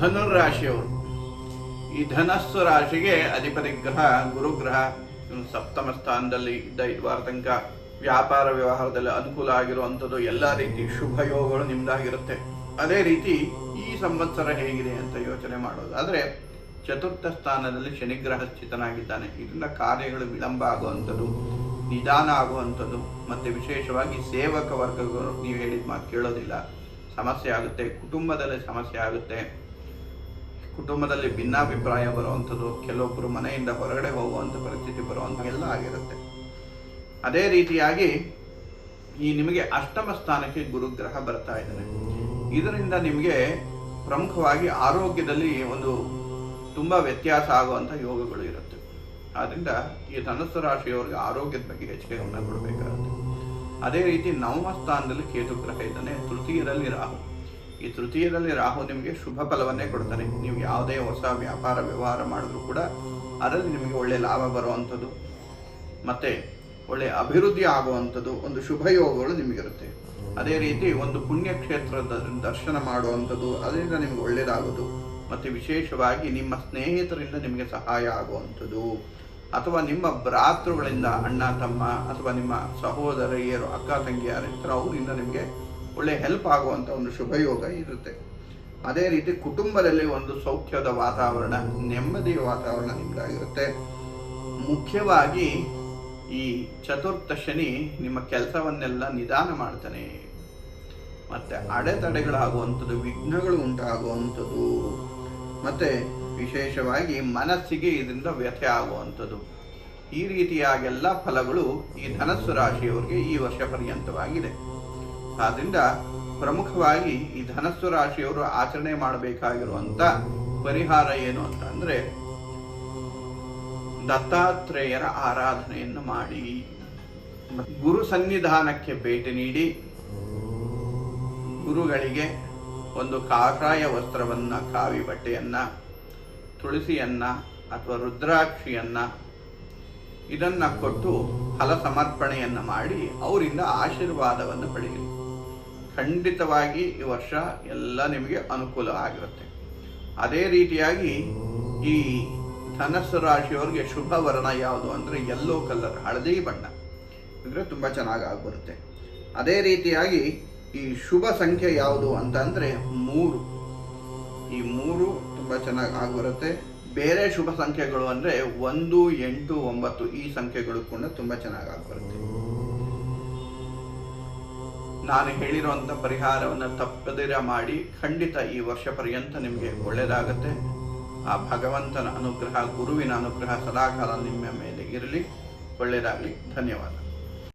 ಧನುರಾಶಿಯವರು. ಈ ಧನಸ್ಸು ರಾಶಿಗೆ ಅಧಿಪತಿ ಗ್ರಹ ಗುರುಗ್ರಹ ಸಪ್ತಮ ಸ್ಥಾನದಲ್ಲಿ ಇದ್ದ 5 ವಾರ ತನಕ ವ್ಯಾಪಾರ ವ್ಯವಹಾರದಲ್ಲಿ ಅನುಕೂಲ ಆಗಿರುವಂಥದ್ದು, ಎಲ್ಲ ರೀತಿ ಶುಭ ಯೋಗಗಳು ನಿಮ್ದಾಗಿರುತ್ತೆ. ಅದೇ ರೀತಿ ಈ ಸಂವತ್ಸರ ಹೇಗಿದೆ ಅಂತ ಯೋಚನೆ ಮಾಡೋದು ಆದರೆ ಚತುರ್ಥ ಸ್ಥಾನದಲ್ಲಿ ಶನಿಗ್ರಹ ಸ್ಥಿತನಾಗಿದ್ದಾನೆ. ಇದರಿಂದ ಕಾರ್ಯಗಳು ವಿಳಂಬ ಆಗುವಂಥದ್ದು, ನಿಧಾನ ಆಗುವಂಥದ್ದು, ಮತ್ತು ವಿಶೇಷವಾಗಿ ಸೇವಕ ವರ್ಗಗಳು ನೀವು ಹೇಳಿದ ಮಾತು ಕೇಳೋದಿಲ್ಲ, ಸಮಸ್ಯೆ ಆಗುತ್ತೆ. ಕುಟುಂಬದಲ್ಲಿ ಸಮಸ್ಯೆ ಆಗುತ್ತೆ, ಕುಟುಂಬದಲ್ಲಿ ಭಿನ್ನಾಭಿಪ್ರಾಯ ಬರುವಂಥದ್ದು, ಕೆಲವೊಬ್ಬರು ಮನೆಯಿಂದ ಹೊರಗಡೆ ಹೋಗುವಂಥ ಪರಿಸ್ಥಿತಿ ಬರುವಂಥ ಎಲ್ಲ ಆಗಿರುತ್ತೆ. ಅದೇ ರೀತಿಯಾಗಿ ಈ ನಿಮಗೆ ಅಷ್ಟಮ ಸ್ಥಾನಕ್ಕೆ ಗುರುಗ್ರಹ ಬರ್ತಾ ಇದ್ದಾನೆ. ಇದರಿಂದ ನಿಮಗೆ ಪ್ರಮುಖವಾಗಿ ಆರೋಗ್ಯದಲ್ಲಿ ಒಂದು ತುಂಬ ವ್ಯತ್ಯಾಸ ಆಗುವಂಥ ಯೋಗಗಳು ಇರುತ್ತೆ. ಆದ್ದರಿಂದ ಈ ಧನುಸ್ಸು ರಾಶಿಯವರಿಗೆ ಆರೋಗ್ಯದ ಬಗ್ಗೆ ಹೆಚ್ಚಿಗೆ ಗಮನ ಕೊಡಬೇಕಾಗುತ್ತೆ. ಅದೇ ರೀತಿ ನವಮ ಸ್ಥಾನದಲ್ಲಿ ಕೇತು ಗ್ರಹ ಇದ್ದಾನೆ, ತೃತೀಯದಲ್ಲಿ ರಾಹು. ಈ ತೃತೀಯದಲ್ಲಿ ರಾಹು ನಿಮಗೆ ಶುಭ ಫಲವನ್ನೇ ಕೊಡ್ತಾನೆ. ನೀವು ಯಾವುದೇ ಹೊಸ ವ್ಯಾಪಾರ ವ್ಯವಹಾರ ಮಾಡಿದ್ರೂ ಕೂಡ ಅದರಲ್ಲಿ ನಿಮಗೆ ಒಳ್ಳೆಯ ಲಾಭ ಬರುವಂಥದ್ದು ಮತ್ತು ಒಳ್ಳೆಯ ಅಭಿವೃದ್ಧಿ ಆಗುವಂಥದ್ದು, ಒಂದು ಶುಭ ಯೋಗಗಳು ನಿಮಗಿರುತ್ತೆ. ಅದೇ ರೀತಿ ಒಂದು ಪುಣ್ಯಕ್ಷೇತ್ರದ ದರ್ಶನ ಮಾಡುವಂಥದ್ದು, ಅದರಿಂದ ನಿಮಗೆ ಒಳ್ಳೆಯದಾಗೋದು, ಮತ್ತು ವಿಶೇಷವಾಗಿ ನಿಮ್ಮ ಸ್ನೇಹಿತರಿಂದ ನಿಮಗೆ ಸಹಾಯ ಆಗುವಂಥದ್ದು, ಅಥವಾ ನಿಮ್ಮ ಭ್ರಾತೃಗಳಿಂದ ಅಣ್ಣ ತಮ್ಮ ಅಥವಾ ನಿಮ್ಮ ಸಹೋದರಿಯರು ಅಕ್ಕ ತಂಗಿಯರಿರ್ತಾರೆ ಅವರಿಂದ ನಿಮಗೆ ಒಳ್ಳೆಯ ಹೆಲ್ಪ್ ಆಗುವಂಥ ಒಂದು ಶುಭ ಯೋಗ ಇರುತ್ತೆ. ಅದೇ ರೀತಿ ಕುಟುಂಬದಲ್ಲಿ ಒಂದು ಸೌಖ್ಯದ ವಾತಾವರಣ, ನೆಮ್ಮದಿಯ ವಾತಾವರಣ ನಿಮ್ಮದಾಗಿರುತ್ತೆ. ಮುಖ್ಯವಾಗಿ ಈ ಚತುರ್ಥ ಶನಿ ನಿಮ್ಮ ಕೆಲಸವನ್ನೆಲ್ಲ ನಿಧಾನ ಮಾಡ್ತಾನೆ, ಮತ್ತು ಅಡೆತಡೆಗಳಾಗುವಂಥದ್ದು, ವಿಘ್ನಗಳು ಉಂಟಾಗುವಂಥದ್ದು, ಮತ್ತು ವಿಶೇಷವಾಗಿ ಮನಸ್ಸಿಗೆ ಇದರಿಂದ ವ್ಯಥೆ ಆಗುವಂಥದ್ದು, ಈ ರೀತಿಯಾಗೆಲ್ಲ ಫಲಗಳು ಈ ಧನಸ್ಸು ರಾಶಿಯವರಿಗೆ ಈ ವರ್ಷ ಪರ್ಯಂತವಾಗಿದೆ. ಆದ್ದರಿಂದ ಪ್ರಮುಖವಾಗಿ ಈ ಧನಸ್ಸು ರಾಶಿಯವರು ಆಚರಣೆ ಮಾಡಬೇಕಾಗಿರುವಂಥ ಪರಿಹಾರ ಏನು ಅಂತ ಅಂದರೆ ದತ್ತಾತ್ರೇಯರ ಆರಾಧನೆಯನ್ನು ಮಾಡಿ, ಗುರು ಸನ್ನಿಧಾನಕ್ಕೆ ಭೇಟಿ ನೀಡಿ, ಗುರುಗಳಿಗೆ ಒಂದು ಕಾಷಾಯ ವಸ್ತ್ರವನ್ನು, ಕಾವಿ ಬಟ್ಟೆಯನ್ನು, ತುಳಸಿಯನ್ನು ಅಥವಾ ರುದ್ರಾಕ್ಷಿಯನ್ನು ಇದನ್ನು ಕೊಟ್ಟು ಫಲ ಸಮರ್ಪಣೆಯನ್ನು ಮಾಡಿ ಅವರಿಂದ ಆಶೀರ್ವಾದವನ್ನು ಪಡೆಯಿರಿ. ಖಂಡಿತವಾಗಿ ಈ ವರ್ಷ ಎಲ್ಲ ನಿಮಗೆ ಅನುಕೂಲ ಆಗಿರುತ್ತೆ. ಅದೇ ರೀತಿಯಾಗಿ ಈ ಧನಸ್ಸು ರಾಶಿಯವರಿಗೆ ಶುಭ ವರ್ಣ ಯಾವುದು ಅಂದರೆ ಯೆಲ್ಲೋ ಕಲರ್, ಹಳದಿ ಬಣ್ಣ ಇದ್ರೆ ತುಂಬ ಚೆನ್ನಾಗಿ ಆಗಿಬರುತ್ತೆ. ಅದೇ ರೀತಿಯಾಗಿ ಈ ಶುಭ ಸಂಖ್ಯೆ ಯಾವುದು ಅಂತ ಅಂದರೆ 3. ಈ 3 ತುಂಬ ಚೆನ್ನಾಗಿ ಆಗಿಬರುತ್ತೆ. ಬೇರೆ ಶುಭ ಸಂಖ್ಯೆಗಳು ಅಂದರೆ 1, 8, 9 ಈ ಸಂಖ್ಯೆಗಳು ಕೂಡ ತುಂಬ ಚೆನ್ನಾಗಿ ಆಗಿಬರುತ್ತೆ. ನಾನು ಹೇಳಿರುವಂಥ ಪರಿಹಾರವನ್ನು ತಪ್ಪದಿರ ಮಾಡಿ, ಖಂಡಿತ ಈ ವರ್ಷ ಪರ್ಯಂತ ನಿಮಗೆ ಒಳ್ಳೆಯದಾಗುತ್ತೆ. ಆ ಭಗವಂತನ ಅನುಗ್ರಹ, ಗುರುವಿನ ಅನುಗ್ರಹ ಸದಾಕಾಲ ನಿಮ್ಮ ಮೇಲೆ ಇರಲಿ. ಒಳ್ಳೆಯದಾಗಲಿ. ಧನ್ಯವಾದ.